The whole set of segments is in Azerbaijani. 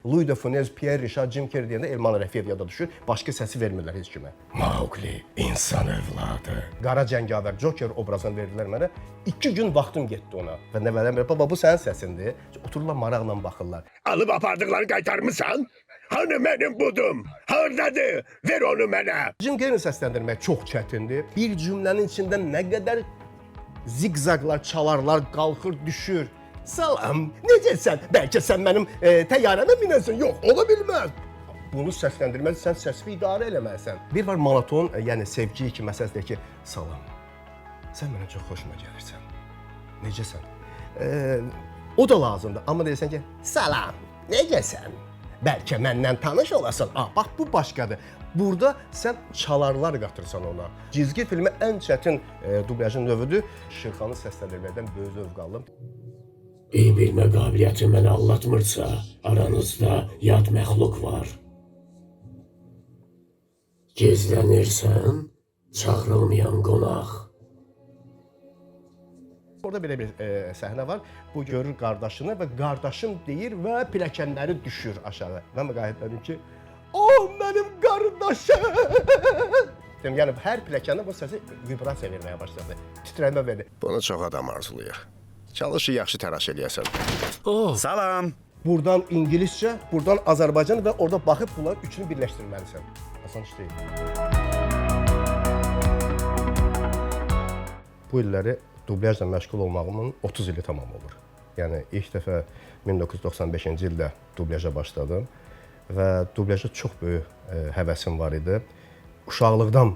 Louis de Funès, Pierre Richard, Jim Carrey deyəndə Elman Rəfiyev yada düşür. Başqa səsi vermirlər heç kimə. Mowgli, insan övladı. Qara cəngavər Joker obrazını verdilər mənə. 2 gün vaxtım getdi ona. Və nəvələm belə, baba bu sənin səsindir. Otururlar maraqla baxırlar. Alıp apardıklarını qaytarmısan? Hani benim budum? Hardadır? Ver onu mənə. Jim Carrey səsləndirmək çox çətindir. Bir cümlənin içində nə qədər zigzaqlar, çalarlar, qalxır, düşür. Salam, necəsən? Bəlkə sən mənim təyyarəmə minəsən? Yox, ola bilməz. Bunu səsləndirməli, sən səsini idarə eləməlisən. Bir var monoton, yəni sevgi ki, məsələsidir ki, salam, sən mənə çox xoşuma gəlirsən. Necəsən? O da lazımdır, amma deyirsən ki, salam, necəsən? Bəlkə məndən tanış olasan. Bax, bu başqadır. Burada sən çalarlar qatırsan ona. Cizgi filmi ən çətin dublyajın növüdür. Şirxanı səsləndirməkdən böyük zövq aldım. İyi bilmə qabiliyyəti məni allatmırsa, aranızda yad məxluq var. Gizlənirsən, çağrılmayan qonaq. Orada belə bir səhnə var. Bu görür qardaşını və qardaşım deyir və pilləkənləri düşür aşağı. Mən qayıtladım ki, mənim qardaşım! Yəni hər pilləkəndə bu səsi vibrasiya verməyə başladı. Titrəmə verdi. Bunu çox adam arzulayır. Çalışı yaxşı təraş eləyəsən. Salam. Buradan İngiliscə, buradan Azərbaycan və orada baxıb bunların üçünü birləşdirməlisən. Asan iş deyil. Bu illəri dublyajla məşğul olmağımın 30 ili tamam olur. Yəni ilk dəfə 1995-ci ildə dublyaja başladım və dublyajda çox böyük həvəsim var idi. Uşaqlıqdan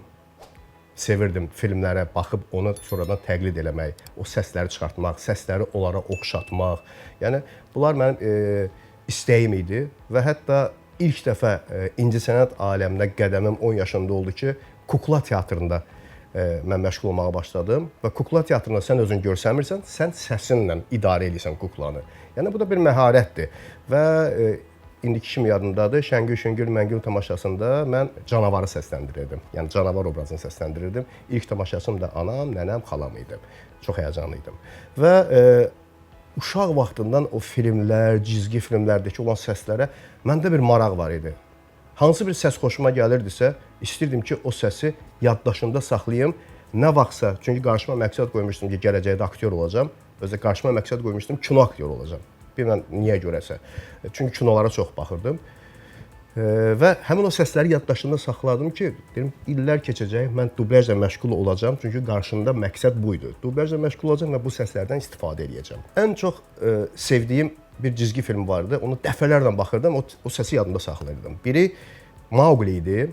sevirdim filmlərə baxıb onu sonradan təqlid eləmək, o səsləri çıxartmaq, səsləri onlara oxşatmaq. Yəni bunlar mənim istəyim idi və hətta ilk dəfə incəsənət aləminə qədəmim 10 yaşında oldu ki, kukla teatrında mən məşğul olmağa başladım və kukla teatrında sən özün görsənmirsən, sən səsinlə idarə edirsən kuklanı. Yəni bu da bir məharətdir və indiki kimi yadımdadır, Şəngül Şüngül Məngül tamaşasında mən canavarı səsləndirirdim. Yəni canavar obrazını səsləndirirdim. İlk tamaşaçım da anam, nənəm, xalam idi. Çox həyəcanlı idim. Və uşaq vaxtından o filmlər, cizgi filmlərdəki olan səslərə məndə bir maraq var idi. Hansı bir səs xoşuma gəlirdisə, istirdim ki, o səsi yaddaşımda saxlayım. Nə vaxtsa, çünki qarşıma məqsəd qoymuşdum ki, gələcəkdə aktyor olacağam. Özə qarşıma məqsəd qoymuşdum, kino aktyoru olacağam. Bilmən niyə görəsə. Çünki kinolara çox baxırdım. Və həmin o səsləri yaddaşımda saxladım ki, dedim, illər keçəcək, mən dublyajla məşğul olacağam. Çünki qarşımda məqsəd bu idi. Dublyajla məşğul olacağam və bu səslərdən istifadə edəcəm. Ən çox sevdiyim bir cizgi film vardı. Onu dəfələrlə baxırdım, o səsi yadımda saxlayırdım. Biri Mowgli idi.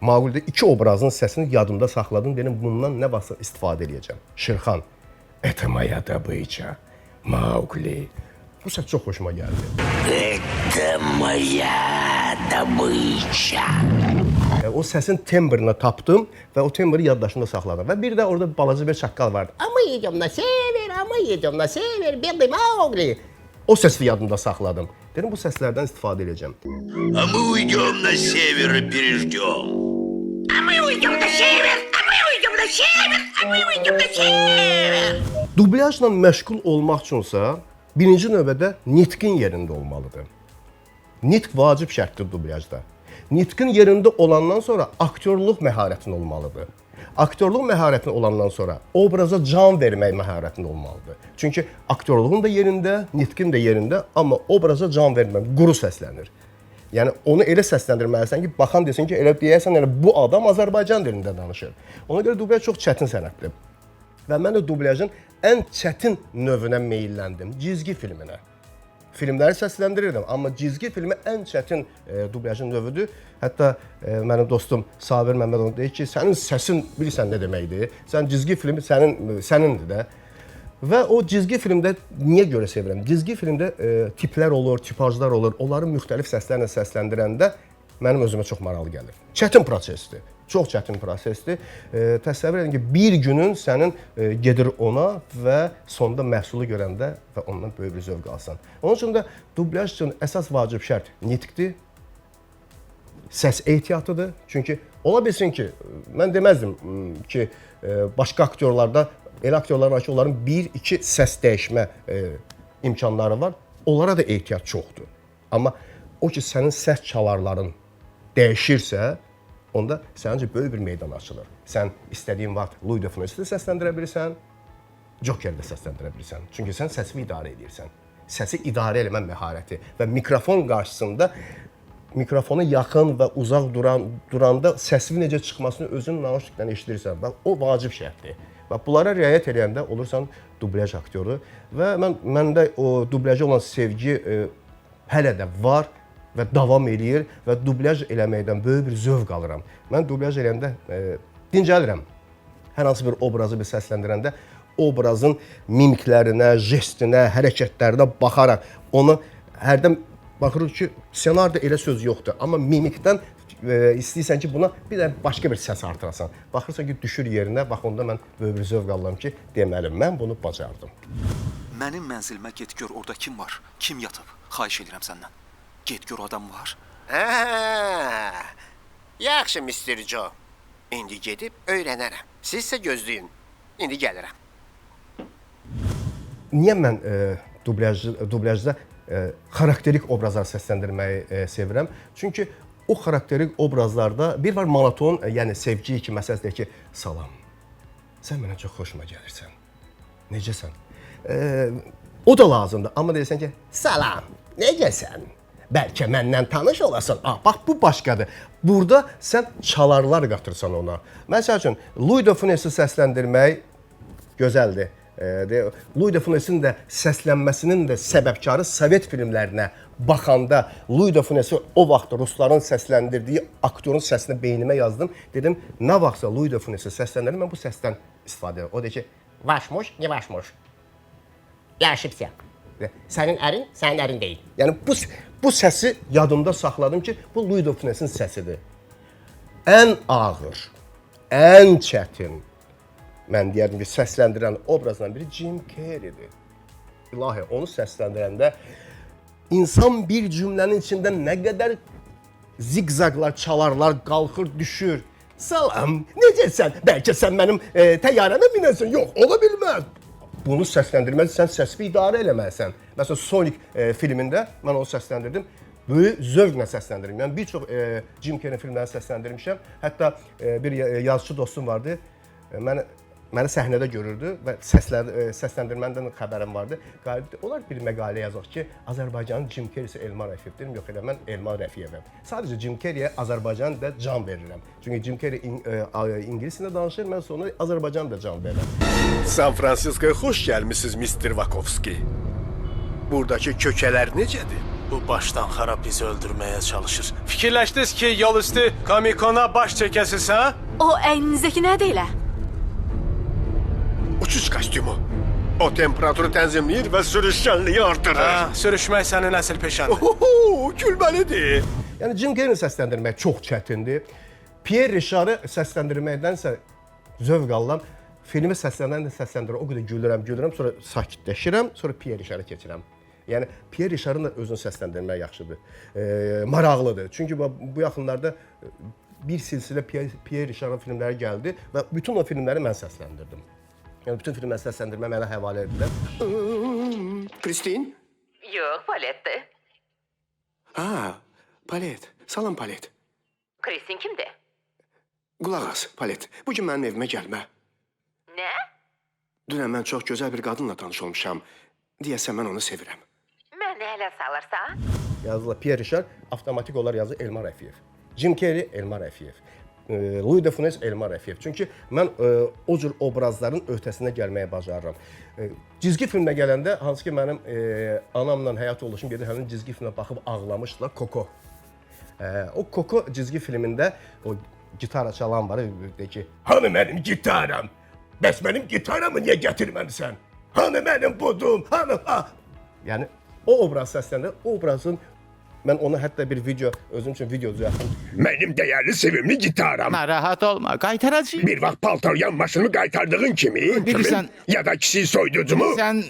Mowgli'də 2 obrazın səsini yadımda saxladım. Dedim, bundan nə vaxtsa istifadə edəcəm. Şirxan. Это моя добыча. Mowgli. Bu səs çox xoşuma gəldi. Это моя добыча. O səsin tembrini tapdım və o tembri yaddaşımda saxladım. Və bir də orada balaca bir çaqqal vardı. Ama yiyəcəm, Billy Mowgli. O səsi yadımda saxladım. Dedim, bu səslərdən istifadə edəcəm. А мы уйдем на север и переждем. А мы уйдем на север, а мы уйдем на север, а мы уйдем на север. Dublyajla məşğul olmaq üçünsə, birinci növbədə nitqin yerində olmalıdır. Nitq vacib şərtdir dublyajda. Nitqin yerində olandan sonra aktyorluq məharətin olmalıdır. Aktyorluq məharətin olandan sonra obraza can vermək məharətin olmalıdır. Çünki aktyorluğun da yerində, nitqin də yerində, amma obraza can vermək, quru səslənir. Yəni onu elə səsləndirməlisən ki, baxan desin ki, elə deyəsən, elə bu adam Azərbaycan dilində danışır. Ona görə dublyaj çox çətin sənətdir. Və mən də dublyajın ən çətin növünə meylləndim, cizgi filminə. Filmləri səsləndirirdim, amma cizgi filmi ən çətin dublyajın növüdür. Hətta mənim dostum Sabir Məmmədov deyir ki, sənin səsin bilirsən nə deməkdir? Sən cizgi filmi sənindir də. Və o cizgi filmdə niyə görə sevirəm? Cizgi filmdə tiplər olur, tipajlar olur. Onları müxtəlif səslərlə səsləndirəndə mənim özümə çox maraqlı gəlir. Çətin prosesdir. Çox çətin prosesdir. Təsəvvür edin ki, bir günün sənin gedir ona və sonda məhsulu görəndə və ondan böyük bir zövq alsan. Onun üçün də dublyaj üçün əsas vacib şərt nitqdir, səs ehtiyatıdır. Çünki ola bilsin ki, mən deməzdim ki, başqa aktyorlarda elə aktyorlar var ki, onların 1-2 səs dəyişmə imkanları var. Onlara da ehtiyac çoxdur. Amma o ki sənin səs çalarların dəyişirsə, onda sənin üçün böyük bir meydan açılır. Sən istədiyin vaxt Louis de Funès-i səsləndirə bilirsən, Joker-i də səsləndirə bilirsən. Çünki sən səsini idarə edirsən. Səsi idarə etmə məharəti və mikrofon qarşısında mikrofona yaxın və uzaq duranda səsinin necə çıxmasını özün naushnikdən eşidirsən. Bax, o vacib şərtdir. Bax, bunlara riayət edəndə olursan dublyaj aktyoru və məndə o dublyajə olan sevgi hələ də var və davam eləyir və dublyaj eləməkdən böyük bir zövq alıram. Mən dublyaj eləyəndə dincəlirəm. Hər hansı bir obrazı bir səsləndirəndə obrazın mimiklərinə, jestinə, hərəkətlərinə baxaraq onu hərdən baxırıq ki, ssenaridə elə söz yoxdur, amma mimikdən istəyirsən ki, buna bir də başqa bir səs artırasan. Baxırsan ki, düşür yerinə, bax onda mən böyük bir zövq alıram ki, deməli, mən bunu bacardım. Mənim mənzilimə get gör orada kim var, kim yatıb, xahiş edirəm səndən. Get gör adam var. Yaxşı, Mr. Joe. İndi gedib öyrənərəm. Siz isə gözləyin. İndi gəlirəm. Niyə mən dublyajda xarakterik obrazlar səsləndirməyi sevirəm? Çünki o xarakterik obrazlarda bir var monoton, yəni sevgi ki, məsələsidir ki, salam, sən mənə çox xoşuma gəlirsən. Necəsən? O da lazımdır, amma deyirsən ki, salam, necəsən? Bəlkə məndən tanış olasan. Bax, bu başqadır. Burada sən çalarlar qatırsan ona. Məsəl üçün, Louis de Funès-i səsləndirmək gözəldir. Louis de Funès-in də səslənməsinin də səbəbkarı Sovet filmlərinə baxanda Louis de Funès-i o vaxt rusların səsləndirdiyi aktyorun səsini beynimə yazdım. Dedim, nə vaxtsa Louis de Funès-i səsləndirim, mən bu səsdən istifadə edirəm. O deyir ki, vaşmuş, ne vaşmuş. Yaşıbsə. Sənin ərin, sənin ərin deyil. Yəni bu səsi yadımda saxladım ki, bu Louis de Funès-in səsidir. Ən ağır, ən çətin, mən deyərdim ki, səsləndirən obrazdan biri Jim Carrey-dir. İlahi, onu səsləndirəndə insan bir cümlənin içində nə qədər zigzaglar, çalarlar, qalxır, düşür. Salam, necəsən? Bəlkə sən mənim təyyarəmə minəsən? Yox, ola bilməz. Bunu səsləndirməlisən, səsini idarə eləməlisən. Məsələn, Sonic filmində mən onu səsləndirdim. Böyük zövqlə səsləndirdim. Yəni, bir çox Jim Carrey filmlərini səsləndirmişəm. Hətta bir yazıcı dostum vardı. Məni səhnədə görürdü və səsləndirməndən xəbərim vardı. Onlar bir məqalə yazaq ki, Azərbaycanın Jim Carrey-si Elmar Rəfiyev. Dedim, yox elə mən Elmar Rəfiyevəm. Sadəcə Jim Carrey-yə Azərbaycan'da can verirəm. Çünki Jim Carrey İngilis dilində danışır, mən sonra Azərbaycan'da can verirəm. San Fransisko'ya xoş gəlmisiniz, Mr. Vakovski. Buradakı kökələr necədir? Bu başdan xarab bizi öldürməyə çalışır. Fikirləşdiniz ki, yol üstü komikona baş çəkəsiz, ha? O əyninizdəki nədir elə? Uçuş kostyumu. O temperaturu tənzimləyir və sürüşkənliyi artırır. Sürüşmək sənin əsl peşəndir. Oho, gülməlidir. Yəni Jim Carrey-ni səsləndirmək çox çətindir. Pierre Richard-ı səsləndirməkdənsə zövq alıram. Filmi səsləndirəm, o qədər gülürəm, sonra sakitləşirəm, sonra Pierre Richard-ı keçirəm. Yəni Pierre Richard-ın da özünü səsləndirmək yaxşıdır. Maraqlıdır. Çünki bu yaxınlarda bir silsilə Pierre Richard-ın filmləri gəldi və bütün o filmləri mən səsləndirdim. Yəni bütün filmləri səsləndirmə mənə həvalə edilər. Kristin? Yox, Paletdir. Palet. Salam, Palet. Kristin kimdir? Qulaq as, Palet. Bugün mənim evimə gəlmə. Nə? Dünən mən çox gözəl bir qadınla tanış olmuşam. Deyəsən mən onu sevirəm. Mənə elə salırsan? Yazılar Pierre Richard, avtomatik olaraq yazır Elmar Rəfiyev. Jim Carrey, Elmar Rəfiyev. Louis de Funès, Elmar Rəfiyev. Çünki mən o cür obrazların öhdəsinə gəlməyə bacarıram. Cizgi filmə gələndə, hansı ki mənim anamla həyat oluşum gedir, həmin cizgi filmə baxıb ağlamışdılar, Koko. O Koko cizgi filmində o gitara çalan var, deyir ki, hanı mənim gitaram? Bəs mənim gitaramı niyə gətirməmisən? Hanı mənim budum? Hanı? Yəni, o obraz səsləndir, o obrazın mən onu hətta bir video, özüm üçün video düzəltdim. Mənim dəyərli, sevimli gitaram. Narahat olma, qaytaracağım. Bir vaxt paltaryan maşını qaytardığın kimi, Bilirsən- ya da kişi soyducumu Sən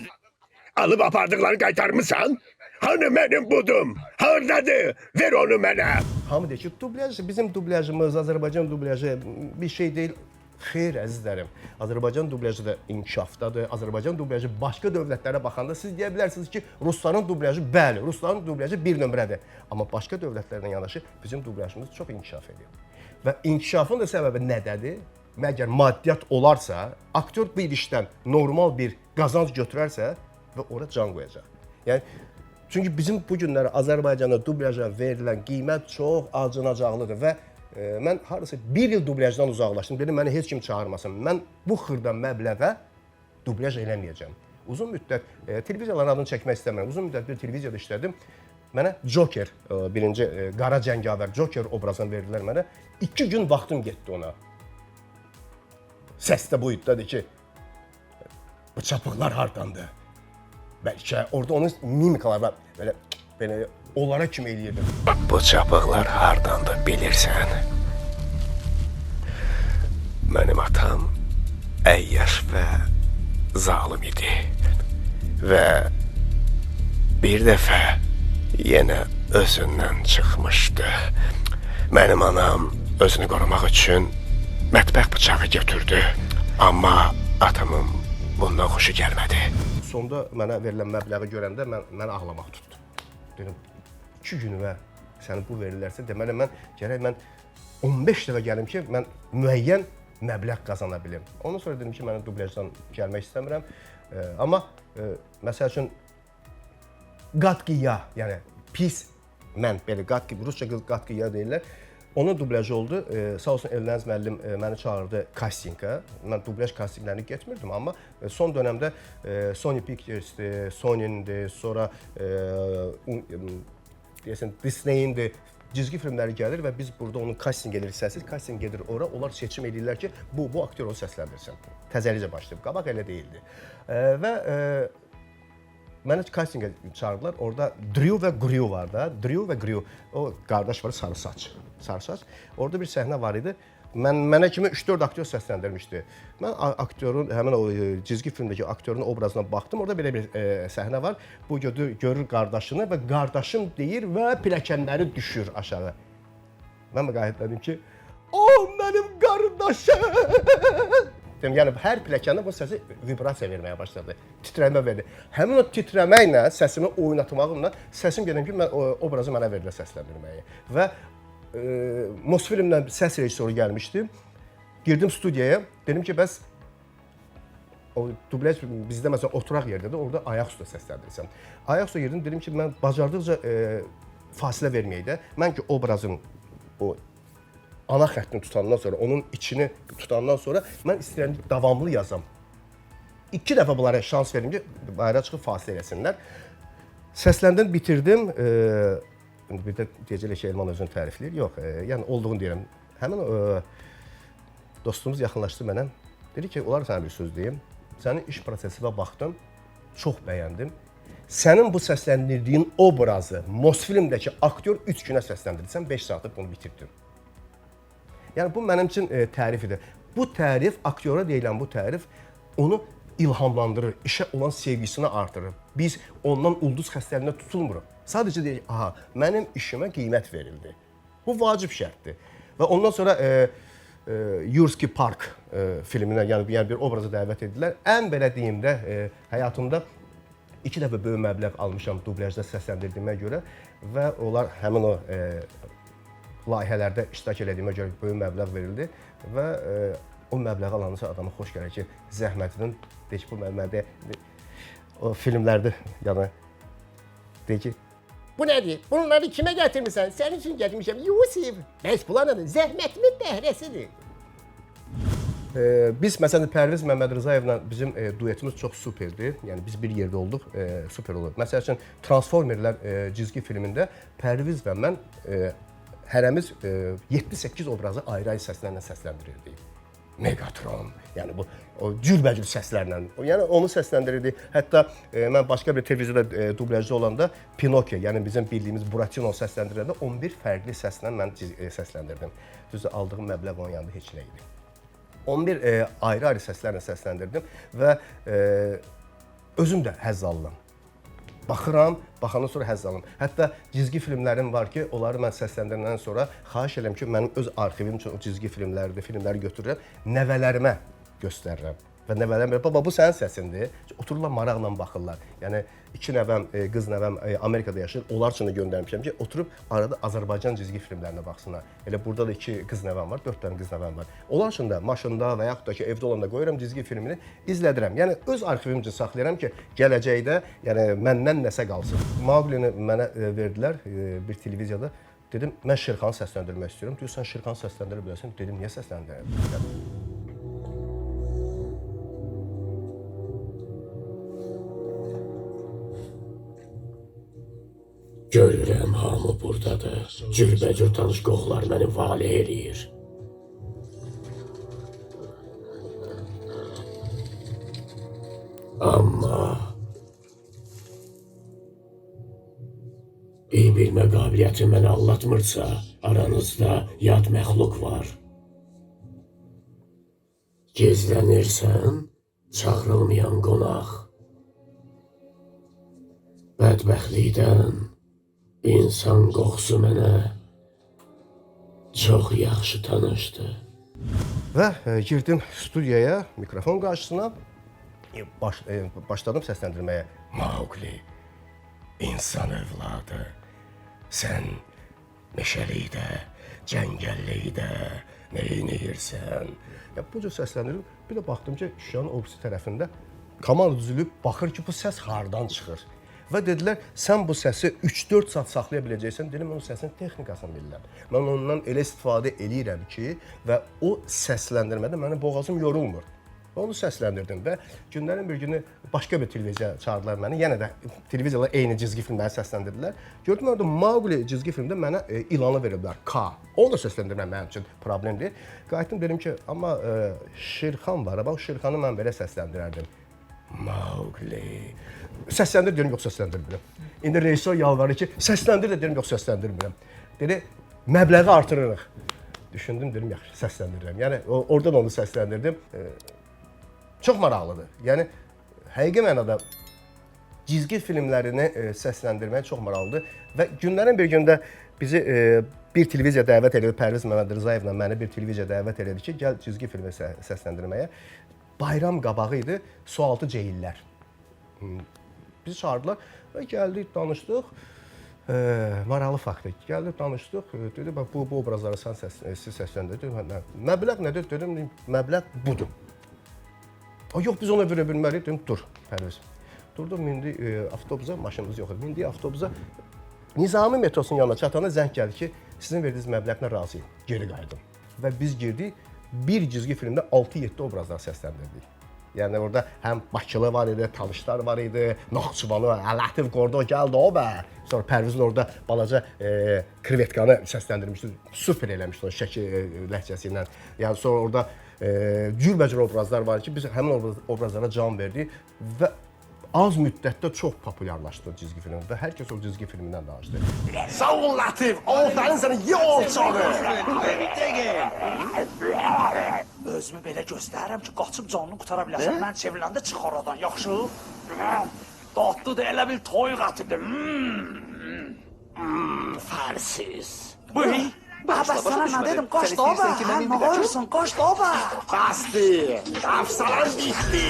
alıp apardıqları qaytarmısan? Hanı mənim budum? Hardadır? Ver onu mənə. Hamı deyir ki, dublyaj, bizim dublyajımız, Azərbaycan dublyajı bir şey deyil. Xeyr, əzizlərim, Azərbaycan dublyajı da inkişafdadır. Azərbaycan dublyajı başqa dövlətlərə baxanda siz deyə bilərsiniz ki, Rusların dublyajı, bəli, Rusların dublyajı bir nömrədir. Amma başqa dövlətlərlə yanaşı bizim dublyajımız çox inkişaf edir. Və inkişafın da səbəbi nədədir? Məgər maddiyyat olarsa, aktyor bir işdən normal bir qazanc götürərsə və ora can qoyacaq. Yəni, çünki bizim bu günləri Azərbaycanda dublyajə verilən qiymət çox acınacaqlıdır və mən harasa bir il dublyajdan uzaqlaşdım. Dedim, məni heç kim çağırmasın. Mən bu xırda məbləğə dublyaj eləməyəcəm. Uzun müddət televiziyaların adını çəkmək istəmirəm. Uzun müddət bir televiziyada işlədim. Mənə Joker, birinci qara cəngavər Joker obrazını verdilər mənə. 2 gün vaxtım getdi ona. Səs də bu iddiadır ki, bu çapıqlar hardandır? Bəlkə orada onun mimikaları var. Belə onlara kimi eləyirdim. Bu çapıqlar hardandır bilirsən? Mənim atam əyyaş və zalım idi. Və bir dəfə yenə özündən çıxmışdı. Mənim anam özünü qorumaq üçün mətbəx bıçağı götürdü. Amma atamın bundan xoşu gəlmədi. Sonda mənə verilən məbləği görəndə mən ağlamaq tutdu. Dedim, 2 günə səni bu verirlərsə, deməli gərək mən 15 dəfə gəlim ki, mən müəyyən məbləğ qazana bilim. Ondan sonra dedim ki, mən dublyajdan gəlmək istəmirəm. Amma məsəl üçün qatqiya, yəni pis, mən belə rusca qatqiya deyirlər. Onun dublyajı oldu. Sağ olsun Elnəz müəllim məni çağırdı kastinga. Mən dublaj kastinglərini getmirdim, amma son dönəmdə Sony Pictures'dir, Sony'nindir, sonra deyəsən Disney'indir. Cizgi filmləri gəlir və biz burada onun kasting edirik, səssiz kasting gedir ora. Onlar seçim edirlər ki, bu aktyoru səsləndirsin. Təzəlicə başlayıb. Qabaq elə deyildi. Və məni kastinga çağırdılar. Orada Drew və Grew var da. Drew və Grew. O qardaş var, sarı saç. Sarı saç. Orada bir səhnə var idi. Mənə kimi 3-4 aktyor səsləndirmişdi. Mən aktyorun, həmin o cizgi filmdəki aktyorun obrazına baxdım. Orada belə bir səhnə var. Bu görür qardaşını və qardaşım deyir və pilləkənləri düşür aşağı. Mən qayıt dedim ki, o mənim qardaşım! Dedim, yəni hər pilləkəndə bu səsi vibrasiya verməyə başladı. Titrəmə verdi. Həmin o titrəməklə, səsimi oynatmağımla səsim gedim ki, obrazı mənə verirlər səsləndirməyi. Və Mosfilmdən səs rejissoru gəlmişdi. Girdim studiyaya, dedim ki, bəs o dublyaj bizdə məsələn oturaq yerdədir, orada ayaq üstə səsləndirsəm. Ayaq üstə girdim, dedim ki, mən bacardıqca fasilə verməyək də, mən ki, obrazın o ana xəttini tutandan sonra, onun içini tutandan sonra mən istəyirəm ki, davamlı yazam. 2 dəfə bunlara şans verim ki, bayrağa çıxıb fasilə eləsinlər. Səsləndim, bitirdim. Bir də deyəcəklər ki, Elman özünü tərifləyir. Yox, yəni olduğunu deyirəm. Həmin dostumuz yaxınlaşdı mənə. Dedi ki, olar sənə bir söz deyim. Sənin iş prosesinə baxdım, çox bəyəndim. Sənin bu səsləndirdiyin obrazı Mosfilmdəki aktyor 3 günə səsləndirsən, 5 saatdır bunu bitirdim. Yəni bu mənim üçün tərif idi. Bu tərif, aktyora deyilən bu tərif onu ilhamlandırır, işə olan sevgisini artırır. Biz ondan ulduz xəstəliyinə tutulmuruq. Sadəcə deyək, aha, mənim işimə qiymət verildi. Bu vacib şərtdir. Və ondan sonra Yurski Park filminə, yəni bir obraza dəvət edildilər. Ən belə deyim də, həyatımda 2 dəfə böyük məbləğ almışam dublyajda səsləndirdiyimə görə və onlar həmin o layihələrdə iştirak elədiyimə görə böyük məbləğ verildi və o məbləği alanınca adama xoş gəlir ki, zəhmətinin, deyək ki, bu məbləğdə o filmlərdə, yəni, deyək ki, bu nədir? Bunları kimə gətirmirsən? Sənin üçün gətirmişəm. Yusif, bəs bunlar nədir? Zəhmətimin bəhrəsidir. Biz, məsələn, Pərviz Məmmədrızayevlə bizim duetimiz çox superdir. Yəni, biz bir yerdə olduq, super olur. Məsəl üçün, Transformerlər cizgi filmində Pərviz və mən hərəmiz 7-8 obrazı ayrı-ayrı səslərlə səsləndirirdik. Megatron, yəni bu o cürbəcür səslərlə, yəni onu səsləndirirdik. Hətta mən başqa bir televiziyada dublyajda olanda Pinokyo, yəni bizim bildiyimiz Buratino səsləndirəndə 11 fərqli səslə mən səsləndirdim. Düzdür, aldığım məbləğ onun yanında heç nə idi. 11 ayrı-ayrı səslərlə səsləndirdim və özüm də həzz aldım. baxıram, baxandan sonra həzz alıram. Hətta cizgi filmlərim var ki, onları mən səsləndirəndən sonra xahiş edirəm ki, mənim öz arxivim üçün o cizgi filmləri götürürəm, nəvələrimə göstərirəm. Və nəvələrim deyir, baba bu sənin səsindir. Otururlar maraqla baxırlar. Yəni iki nəvəm, qız nəvəm Amerikada yaşayır. Onlar üçün də göndərmişəm ki, oturub arada Azərbaycan cizgi filmlərinə baxsınlar. Elə burada da 2 qız nəvəm var, 4 dənə qız nəvəm var. Onlar üçün də maşında və yaxud da ki, evdə olanda qoyuram cizgi filmini izlədirəm. Yəni öz arxivim üçün saxlayıram ki, gələcəkdə yəni məndən nəsə qalsın. Mauglini mənə verdilər bir televiziyada. Dedim, mən Şirxanı səsləndirmək istəyirəm. Deyir, sən Şirxanı səsləndirə bilərsən. Dedim, niyə səsləndirəm? Görürəm hamı buradadır. Cürbəcür tanış qoxular məni vali eləyir. Amma iyi bilmə qabiliyyəti məni allatmırsa, aranızda yad məxluq var. Gizlənirsən, çağrılmayan qonaq. Bədbəxtlikdən insan qoxusu mənə çox yaxşı tanışdı. Və girdim studiyaya, mikrofon qarşısına, başladım səsləndirməyə. Mauqli, insan övladı, sən meşəlikdə, cəngəllikdə neynəyirsən? Bu cür səsləndirim. Bir də baxdım ki, şüşanın o birisi tərəfində komanda düzülüb, baxır ki, bu səs hardan çıxır. Və dedilər, sən bu səsi 3-4 saat saxlaya biləcəksən. Dedim, mən o səsin texnikasını bilirəm. Mən ondan elə istifadə eləyirəm ki, və o səsləndirmədə mənim boğazım yorulmur. Və onu səsləndirdim və günlərin bir günü başqa bir televiziya çağırdılar məni. Yenə də televiziyalar eyni cizgi filmləri səsləndirdilər. Gördüm, orada Mauqli cizgi filmdə mənə ilanı veriblər, K. Onu da səsləndirmək mənim üçün problemdir. Qayıtdım, dedim ki, amma Şirxan var, bax Şirxanı mən belə səsləndirərdim. Mauqli. Səsləndir deyirəm, yox səsləndirmirəm. İndi rejissor yalvarır ki, səsləndir də deyirəm, yox səsləndirmirəm. Dedi, məbləği artırırıq. Düşündüm, dedim, yaxşı, səsləndirirəm. Yəni, oradan onu səsləndirdim. Çox maraqlıdır. Yəni, həqiqi mənada cizgi filmlərini səsləndirmək çox maraqlıdır. Və günlərin bir gündə bizi bir televiziya dəvət edir, Pərviz Məmmədrızayevlə məni bir televiziya dəvət edir ki, gəl cizgi filmi səsləndirməyə. Bayram qabağı idi, sualtı ceyillər. Bizi çağırdılar və gəldik, danışdıq. Maraqlı faktdır. Gəldik, danışdıq. Dedi, bu obrazları siz səsləndirdiniz. Məbləğ nədir? Dedim, məbləğ budur. Yox, biz ona verə bilməliyik. Dedim, dur, Pərviz. Durdum, mindik avtobusa, maşınımız yox idi. Mindik avtobusa, Nizami metrosunun yanına çatanda zəng gəldi ki, sizin verdiyiniz məbləğlə razıyım, geri qayıdım. Və biz girdik, bir cizgi filmdə 6-7 obrazlar səsləndirdik. Yəni orada həm Bakılı var idi, Talışlar var idi, Naxçıvanı, Lətif Qordo gəldi o bə. Sonra Pərvizin orada balaca krevetkanı səsləndirmişdi, super eləmişdi o şəki ləhcəsi ilə. Yəni sonra orada cürbəcür obrazlar var ki, biz həmin obrazlara can verdik və az müddətdə çox populyarlaşdı cizgi film və hər kəs o cizgi filmindən danışdı. Sağ ol Latif, aferin sənə yol çalır. Özümü belə göstərirəm ki, qaçıb canını qutara biləsən. Mən çevriləndə çıx oradan, yaxşı? Dadlıdır, elə bil toyuq ətidir. Fərsiz. Bıy! Baba, sana nə dedim? Qaç da bə! Nə qoyursun? Qaç da bə! Bastı, afsalan bitti.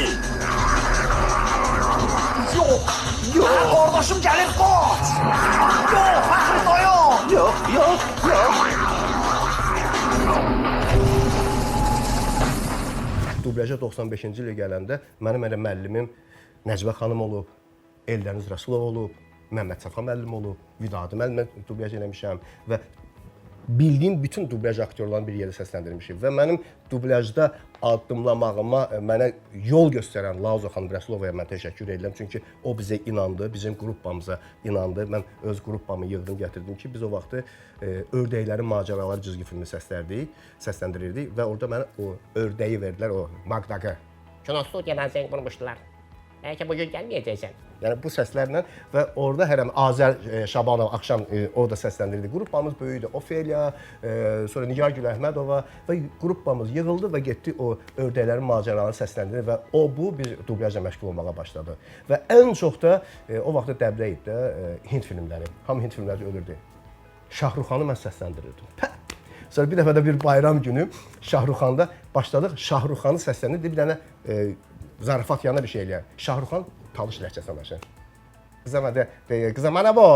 Yox! Yox! Qardaşım gəlir, qaç! Yox, Fəxri dayan! Yox! Dublaja 95-ci ilə gələndə mənim elə müəllimim Nəcibə xanım olub, Eldəniz Rəsulov olub, Məmməd Səfa müəllim olub, Vidadi müəllimə dublaj eləmişəm və bildiyim bütün dublaj aktyorlarını bir yerdə səsləndirmişim və mənim dublajda addımlamağıma mənə yol göstərən Lauzo xanım Rəsulovaya mən təşəkkür edirəm. Çünki o bizə inandı, bizim qrupamıza inandı. Mən öz qrupamı yığdım, gətirdim ki, biz o vaxtı Ördəklərin macəraları cizgi filmi səsləndirirdik və orada mənə o ördəyi verdilər, o Magdaqı. Kinostudiyadan zəng vurmuşdular. Bəlkə bugün gəlməyəcəksən. Yəni bu səslərlə və orada hərəm Azər Şabanov axşam orada səsləndirirdi. Qrupamız böyüdü. Ofeliya, sonra Nigar Gül Əhmədova və qrupamız yığıldı və getdi o ördəklərin macəralarını səsləndirdi və bu biz dublyajla məşğul olmağa başladı. Və ən çox da o vaxtda dəbdə idi də Hind filmləri. Hamı Hind filmləri ölürdü. Şahrukxanı mən səsləndirirdim. Pəh! Sonra bir dəfə də bir bayram günü Şahrukxanda başladıq. Şahrukxanı səsləndirdi. Bir dənə zarafat yanına bir şey eləyən. Şahrukxan Talış ləhcəsi danışır. Qıza mənə bu.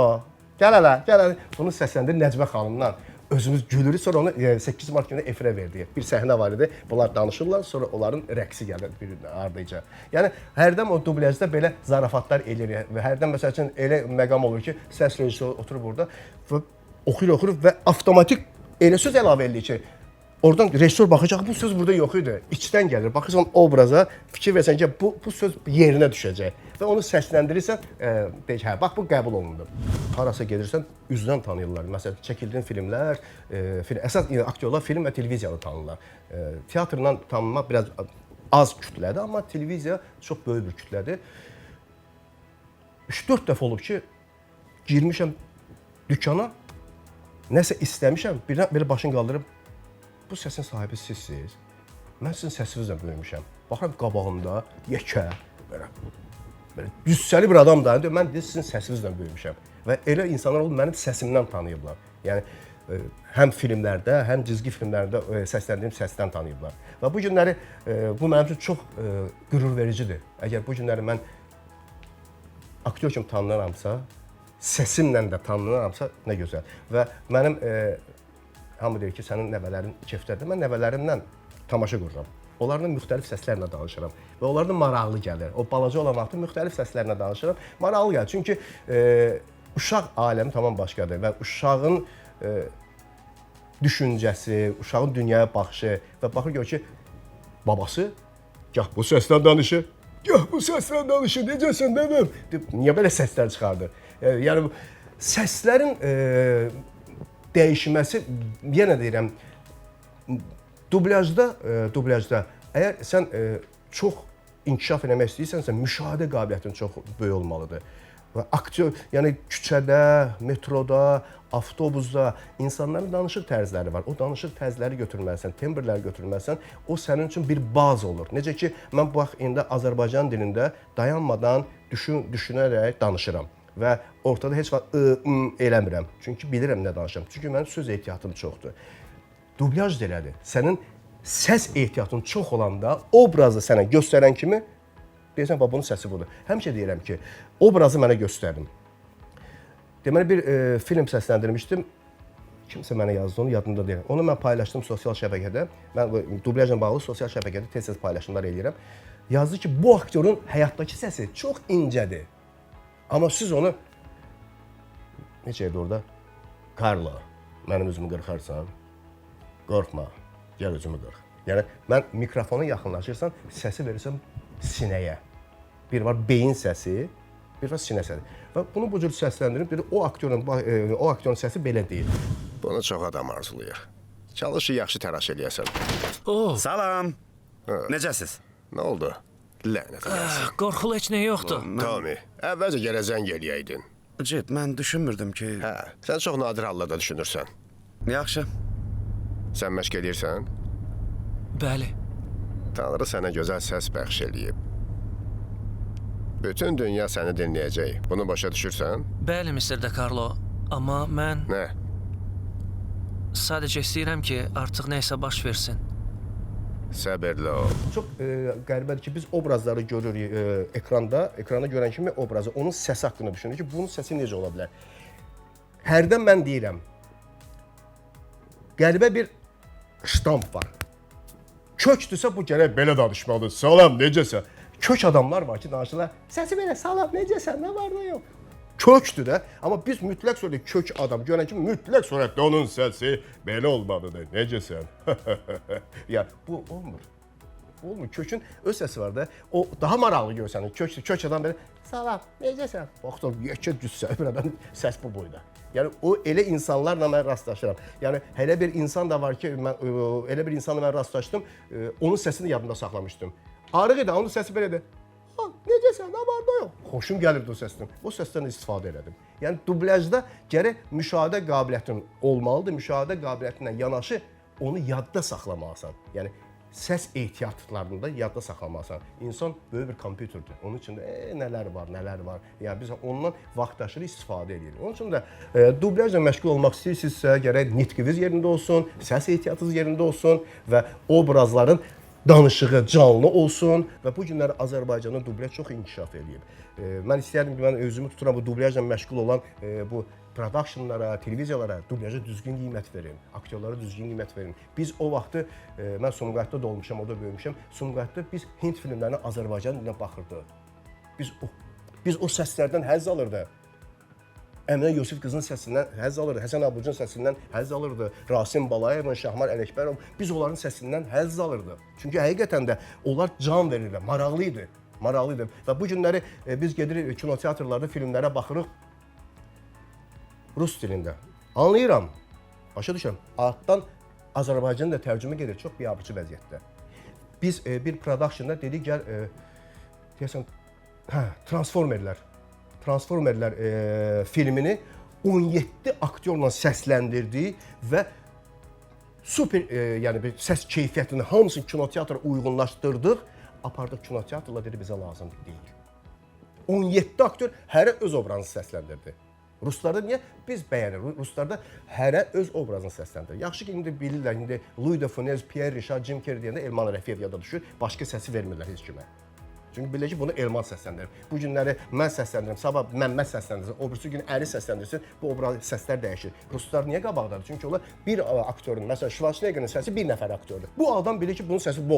Gəl hələ, gəl hələ. Bunu səsləndirdi Nəcmə xanımdan. Özümüz gülürük. Sonra onu 8 mart günü efirə verdik. Bir səhnə var idi. Bunlar danışırlar, sonra onların rəqsi gəlir bir ardıca. Yəni hərdən o dublyajda belə zarafatlar eləyirik və hərdən məsəl üçün elə məqam olur ki, səs rejissoru oturur burada və oxuyur və avtomatik elə söz əlavə eləyir ki, oradan rejissor baxacaq, bu söz burada yox idi. İçdən gəlir. Baxırsan obraza, fikir versən ki, bu söz yerinə düşəcək və onu səsləndirirsən, deyək, hə, bax bu qəbul olundu. Harasa gedirsən, üzdən tanıyırlar. Məsələn, çəkildiyin filmlər, əsas aktyorlar film və televiziyanı tanırlar. Teatrla tanınmaq biraz az kütlədir, amma televiziya çox böyük bir kütlədir. 3-4 dəfə olub ki, girmişəm dükana, nəsə istəmişəm, birdən belə başını qaldırıb, bu səsin sahibi sizsiniz. Mən sizin səsinizlə böyümüşəm. Baxıram qabağımda yekə, belə cüssəli bir adam da, mən sizin səsinizlə böyümüşəm. Və elə insanlar olub mənim səsimdən tanıyıblar. Yəni həm filmlərdə, həm cizgi filmlərdə səsləndiyim səsdən tanıyıblar. Və bu günləri bu mənim üçün çox qürur vericidir. Əgər bu günləri mən aktyor kimi tanınıramsa, səsimlə də tanınıramsa, nə gözəl. Və mənim, hamı deyir ki, sənin nəvələrin kefdədir. Mən nəvələrimlə tamaşa qururam. Onlarla müxtəlif səslərlə danışıram. Və onlar da maraqlı gəlir. O balaca olan vaxtı müxtəlif səslərlə danışıram. Maraqlı gəlir. Çünki uşaq aləmi tamam başqadır. Və uşağın düşüncəsi, uşağın dünyaya baxışı və baxır gör ki, babası gah bu səslə danışır, gah bu səslə danışır. Necəsən, nəvəm? Niyə belə səslər çıxardır? Yəni səslərin dəyişməsi, yenə deyirəm, dublyajda əgər sən çox inkişaf eləmək istəyirsənsə, müşahidə qabiliyyətin çox böyük olmalıdır. Və aktyor, yəni küçədə, metroda, avtobusda insanların danışıq tərzləri var. O danışıq tərzləri götürməlisən, tembrləri götürməlisən, o sənin üçün bir baz olur. Necə ki, mən bax, indi Azərbaycan dilində dayanmadan düşünərək danışıram. Və ortada heç vaxt eləmirəm. Çünki bilirəm nə danışıram. Çünki mənim söz ehtiyatım çoxdur. Dublyaj da elədir. Sənin səs ehtiyatın çox olanda obrazı sənə göstərən kimi deyirsən, bunun səsi budur. Həmişə deyirəm ki, obrazı mənə göstərin. Deməli, bir film səsləndirmişdim. Kimsə mənə yazdı, onu yadımda deyirəm. Onu mən paylaşdım sosial şəbəkədə. Mən dublyajla bağlı sosial şəbəkədə tez-tez paylaşımlar eləyirəm. Yazdı ki, bu aktyorun həyatdakı səsi çox incədir. Amma siz onu, necə idi orada? Karlo, mənim üzümü qırxarsan, qorxma, gəl üzümü qırx. Yəni, mən mikrofona yaxınlaşırsan, səsi verirsən sinəyə. Bir var beyin səsi, bir var sinə səsi. Və bunu bu cür səsləndirib, dedi, o aktyorun səsi belə deyil. Bunu çox adam arzulayır. Çalışır, yaxşı təraş eləyəsən. Salam. Necəsiz? Nə oldu? Lənətə gəlsin. Qorxulu heç nə yoxdur. Tommy, əvvəlcə gələ zəng eləyəydin. Cid, mən düşünmürdüm ki... Hə, sən çox nadir hallarda düşünürsən. Yaxşı. Sən məşq edirsən? Bəli. Tanrı sənə gözəl səs bəxş eləyib. Bütün dünya səni dinləyəcək. Bunu başa düşürsən? Bəli, Mr. De Carlo. Amma mən... Nə? Sadəcə istəyirəm ki, artıq nəysə baş versin. Səbirli ol. Çox qəribədir ki, biz obrazları görürük ekranda. Ekranda görən kimi obrazı, onun səsi haqqında düşünürük ki, bunun səsi necə ola bilər? Hərdən mən deyirəm, qəribə bir ştamp var. Kökdürsə bu gərək belə danışmalıdır. Salam, necəsən? Kök adamlar var ki, danışırlar. Səsi belə, salam, necəsən? Nə var, nə yox? Kökdür də. Amma biz mütləq surətdə kök adam görən kimi mütləq surətdə onun səsi belə olmalıdır. Necəsən? Ya bu olmur. Olmur. Kökün öz səsi var da. O daha maraqlı görsənir. Kök adam belə, salam, necəsən? Baxdım, yekə cüssəli bir adam səs bu boyda. Yəni o elə insanlarla mən rastlaşıram. Yəni elə bir insan da var ki, elə bir insanla mən rastlaşdım, onun səsini yadımda saxlamışdım. Arıq idi, onun səsi belədir. Ha, necəsən, nə var da yox. Xoşum gəlirdi o səsdən. O səsdən istifadə elədim. Yəni dublyajda gərək müşahidə qabiliyyətin olmalıdır. Müşahidə qabiliyyətinə yanaşı onu yadda saxlamalısan. Yəni səs ehtiyatlarında yadda saxlamalısan. İnsan böyük bir kompüterdir. Onun içində nələr var. Yəni biz ondan vaxtaşırı istifadə edirik. Onun üçün də dublyajla məşğul olmaq istəyirsinizsə, gərək nitqiniz yerində olsun, səs ehtiyatınız yerində olsun və obrazların danışığı canlı olsun və bu günləri Azərbaycanda dublyaj çox inkişaf edib. Mən istəyərdim ki, mən özümü tuturam bu dublyajla məşğul olan bu productionlara, televiziyalara dublyajı düzgün qiymət verin, aktyorlara düzgün qiymət verin. Biz o vaxtı, mən Sumqayıtda da olmuşam, orada böyümüşəm. Sumqayıtda biz Hind filmlərinə Azərbaycan dilinə baxırdıq. Biz o səslərdən həzz alırdıq. Əminə Yusif qızın səsindən həzz alırdı, Həsən Abucun səsindən həzz alırdı, Rasim Balayevin, Şahmar Ələkbərov, biz onların səsindən həzz alırdı. Çünki həqiqətən də onlar can verirlər, maraqlı idi. Və bu günləri biz gedirik kinoteatrlarda filmlərə baxırıq rus dilində. Anlayıram, başa düşürəm. Altdan Azərbaycanı da tərcümə gedir, çox biabırçı vəziyyətdə. Biz bir productionda dedik, gəl, deyəsən, Transformerlər filmini 17 aktyorla səsləndirdik və super, yəni bir səs keyfiyyətini hamısını kinoteatra uyğunlaşdırdıq. Apardıq kinoteatrla dedi, bizə lazım deyil. 17 aktyor hərə öz obrazını səsləndirdi. Ruslarda niyə? Biz bəyənirik. Ruslarda hərə öz obrazını səsləndirir. Yaxşı ki, indi bilirlər, indi Louis de Funès, Pierre Richard, Jim Carrey deyəndə Elman Rəfiyev yada düşür, başqa səsi vermirlər heç kimə. Çünki bilir ki, bunu Elman səsləndirir. Bu günləri mən səsləndirim, sabah Məmməd səsləndirsin, o birisi gün Əli səsləndirsin, bu obraz səslər dəyişir. Ruslar niyə qabaqdadır? Çünki onlar bir aktyorun, məsələn, Schwarzeneggerin səsi bir nəfər aktyordur. Bu adam bilir ki, bunun səsi bu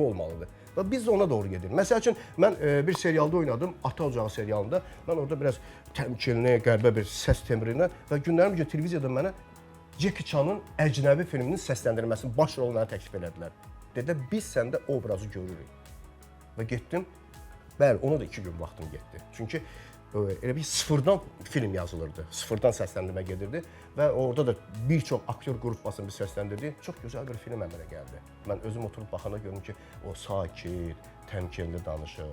olmalıdır. Və biz də ona doğru gedirik. Məsəl üçün, mən bir serialda oynadım, Ata Ocağı serialında. Mən orada biraz təmkinli, qəribə bir səs tembrilə və günlərim gün televiziyada mənə Jackie Chan'ın əcnəbi filminin səsləndirilməsini baş rolu mənə təklif elədilər. Dedilər, biz səndə obrazı görürük. Və getdim. Bəli, ona da 2 gün vaxtım getdi. Çünki elə bir sıfırdan film yazılırdı, sıfırdan səsləndirmə gedirdi və orada da bir çox aktyor qrupasını bir səsləndirdi. Çox gözəl bir film əmələ gəldi. Mən özüm oturub baxanda gördüm ki, o sakit, təmkinli danışır.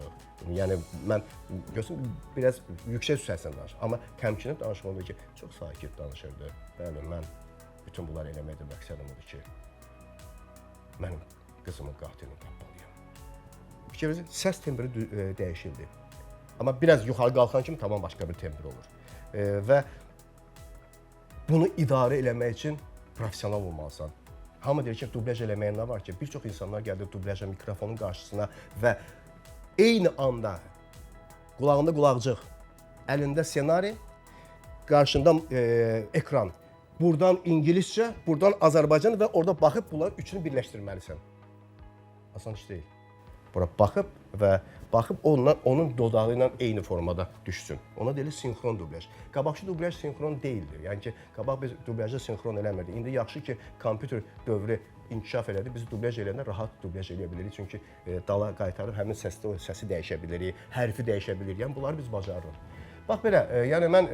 Yəni mən görürəm biraz yüksək səslə danışır, amma təmkinli danışmalı ki, çox sakit danışırdı. Bəli, mən bütün bunları eləməkdə məqsədim odur ki, mənim qızımın qatilini tapmalıyam. Fikrimizin səs tembri dəyişildi. Amma biraz yuxarı qalxan kimi tamam başqa bir tembr olur. Və bunu idarə eləmək üçün professional olmalısan. Hamı deyir ki, dublyaj eləməyin nə var ki, bir çox insanlar gəlir dublyajla mikrofonun qarşısına və eyni anda qulağında qulaqcıq, əlində ssenari, qarşında ekran. Buradan ingiliscə, buradan Azərbaycan və orada baxıb bunların üçünü birləşdirməlisən. Asan iş deyil. Bura baxıb onun dodağı ilə eyni formada düşsün. Ona deyilir sinxron dublyaj. Qabaqçı dublyaj sinxron deyildi. Yəni ki, qabaq biz dublyajı sinxron eləmirdik. İndi yaxşı ki, kompüter dövrü inkişaf elədi. Biz dublyaj eləyəndə rahat dublyaj eləyə bilirik. Çünki dala qaytarıb həmin səsi dəyişə bilirik, hərfi dəyişə bilirik. Yəni bunları biz bacarırıq. Bax belə, yəni mən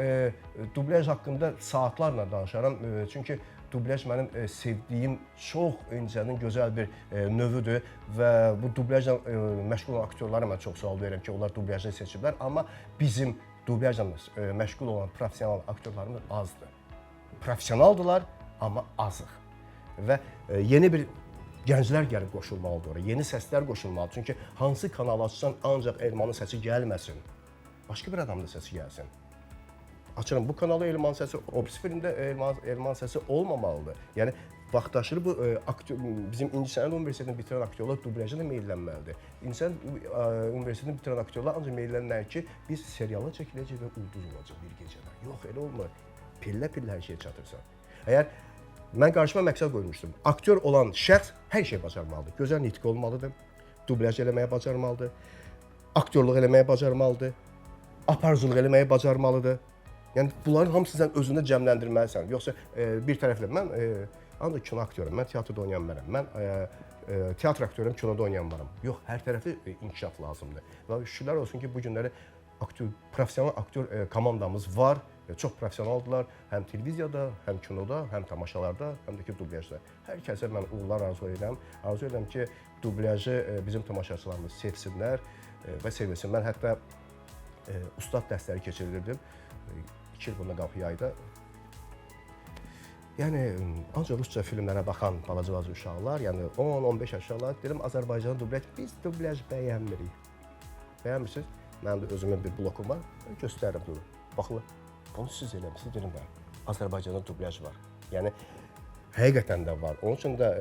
dublyaj haqqında saatlarla danışaram. Çünki dublyaj mənim sevdiyim çox öncədən gözəl bir növüdür və bu dublyajla məşğul olan aktyorlara mən çox sual verirəm ki, onlar dublyajı seçiblər, amma bizim dublyajla məşğul olan professional aktyorlarımız azdır. Professionaldılar, amma azıq. Və yeni bir gənclər gəlib qoşulmalıdır oraya, yeni səslər qoşulmalıdır. Çünki hansı kanalı açsan ancaq Elmanın səsi gəlməsin, başqa bir adamın səsi gəlsin. Açıram, bu kanalı Elman səsi, o birisi filmdə Elman səsi olmamalıdır. Yəni, vaxtaşırı bu bizim İncəsənət Universitetini bitirən aktyorlar dublyajı da meyllənməlidir. İncəsənət Universitetini bitirən aktyorlar ancaq meyllənlər ki, biz seriala çəkiləcək və ulduz olacaq bir gecədə. Yox, elə olmur. Pillə-pillə hər şeyə çatırsan. Əgər mən qarşıma məqsəd qoymuşdum, aktyor olan şəxs hər şey bacarmalıdır. Gözəl nitqi olmalıdır, dublyaj eləməyi bacarmalıdır, aktyorluq eləməyi bacarmalıdır, aparıcılıq eləməyi bacarmalıdır. Yəni, bunların hamısını sən özündə cəmləndirməlisən. Yoxsa bir tərəflə, mən ancaq kino aktyoram, mən teatrda oynayan mənəm, mən teatr aktyoram, kinoda oynayan mənəm. Yox, hər tərəfli inkişaf lazımdır. Və şükürlər olsun ki, bu günləri professional aktyor komandamız var, çox professionaldılar, həm televiziyada, həm kinoda, həm tamaşalarda, həm də ki, dublyajda. Hər kəsə mən uğurlar arzu edirəm. Arzu edirəm ki, dublyajı bizim tamaşaçılarımız sevsinlər və sevilsin. Mən hətta ustad dərsləri keçirirdim. 2 il bundan qabaq yayda. Yəni ancaq rusca filmlərə baxan balaca uşaqlar, yəni 10-15 yaşlar dedim Azərbaycan dublaj, biz dublaj bəyənmirik. Bəyənmirsiniz? Mənim də özümün bir blokum var. Göstərirəm bunu. Baxın, bunu siz eləmisiniz, dedim mən. Azərbaycanda dublaj var. Yəni həqiqətən də var. Onun üçün də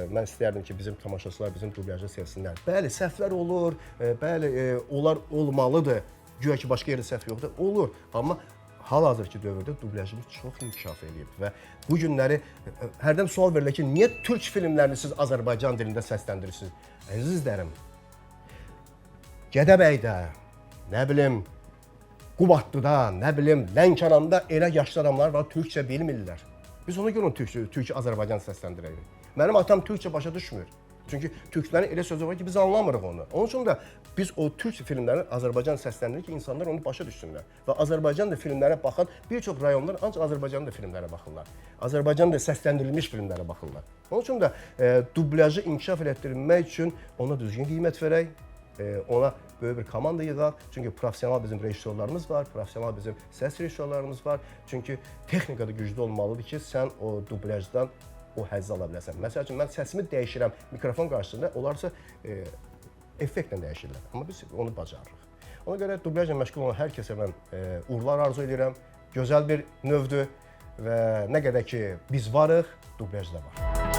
mən istəyərdim ki, bizim tamaşaçılar bizim dublajı sevsinlər. Bəli, səhvlər olur, bəli, onlar olmalıdır. Güya ki, başqa yerdə səhv yoxdur. Olur, amma hal-hazırki dövrdə dublajımız çox inkişaf edib və bu günləri hərdən sual verilir ki, niyə türk filmlərini siz Azərbaycan dilində səsləndirirsiniz? Əzizlərim, Gədəbəydə, nə bilim, Qubadlıda, nə bilim, Lənkəranda elə yaşlı adamlar var, türkçə bilmirlər. Biz ona görə türk Azərbaycan səsləndirərik. Mənim atam türkçə başa düşmür. Çünki türklərin elə sözü var ki, biz anlamırıq onu. Onun üçün də biz o türk filmlərini Azərbaycan səsləndiririk ki, insanlar onu başa düşsünlər. Və Azərbaycan da filmlərə baxan bir çox rayonlar ancaq Azərbaycan da filmlərə baxırlar. Azərbaycan da səsləndirilmiş filmlərə baxırlar. Onun üçün də dublajı inkişaf etdirmək üçün ona düzgün qiymət verək, ona böyük bir komanda yığaq. Çünki professional bizim rejissorlarımız var, professional bizim səs rejissorlarımız var. Çünki texnika da güclü olmalıdır ki, sən o dublajdan o həzzi ala biləsən. Məsəl üçün, mən səsimi dəyişirəm mikrofon qarşısında, onlarsa effektlə dəyişirlər. Amma biz onu bacarırıq. Ona görə dublajla məşğul olan hər kəsə mən uğurlar arzu edirəm. Gözəl bir növdür və nə qədər ki biz varıq, dublaj da var.